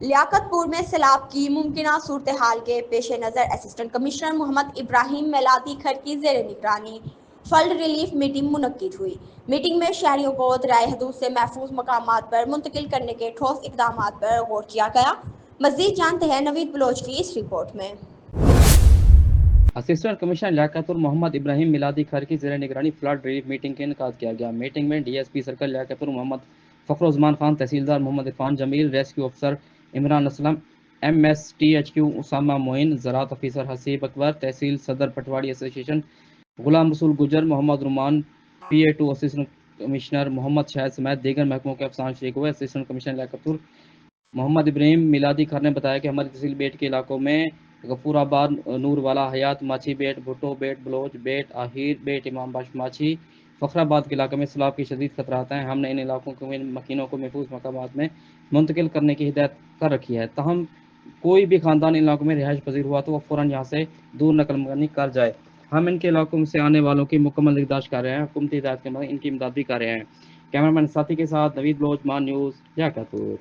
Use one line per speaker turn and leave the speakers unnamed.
لیاقت پور میں سیلاب کی ممکنہ صورتحال کے پیش نظر اسسٹنٹ کمشنر محمد ابراہیم میلادی کھر کی زیر نگرانی فلڈ ریلیف میٹنگ منعقد ہوئی۔ میٹنگ میں شہریوں کو درائے حدود سے محفوظ مقامات پر منتقل کرنے کے ٹھوس اقدامات پر غور کیا گیا۔ مزید جانتے ہیں نوید بلوچ کی اس رپورٹ میں۔
اسسٹنٹ کمشنر لیاقت پور محمد ابراہیم میلادی کھر کی زیر نگرانی فلڈ ریلیف میٹنگ کا انعقاد کیا گیا۔ میٹنگ میں D S P circle Liaquatpur Muhammad Fakhar Usman Khan, تحصیلدار محمد عرفان جمیل، ریسکیو افسر Imran Aslam, M S T H Q Usama Moin, زراعت افیسر حسیب اکبر، تحصیل صدر پٹواری ایسوسی ایشن غلام رسول گجر، محمد رومان، پی اے 2 اسسٹنٹ کمشنر محمد شاہد سمیت دیگر محکموں کے افسران شریک ہوئے۔ اسسٹنٹ کمشنر لیاقت پور محمد ابراہیم میلادی کھر نے بتایا کہ ہماری تحصیل بیٹ کے علاقوں میں غفور آباد، نور والا، حیات ماچھی بیٹ، بھٹو بیٹ، بلوچ بیٹ، آہیر بیٹ، امام بخش ماچھی، فخر آباد کے علاقے میں سیلاب کی شدید خطرات ہیں۔ ہم نے ان علاقوں کے مکینوں کو محفوظ مقامات میں منتقل کرنے کی ہدایت کر رکھی ہے۔ تاہم کوئی بھی خاندان ان علاقوں میں رہائش پذیر ہوا تو وہ فوراً یہاں سے دور نقل مکانی کر جائے۔ ہم ان کے علاقوں سے آنے والوں کی مکمل نگہداشت کر رہے ہیں۔ حکومتی ہدایت کے مطابق ان کی امداد بھی کر رہے ہیں۔ کیمرہ مین ساتھی کے ساتھ نوید بلوچ، مان نیوز، لیاقت پور۔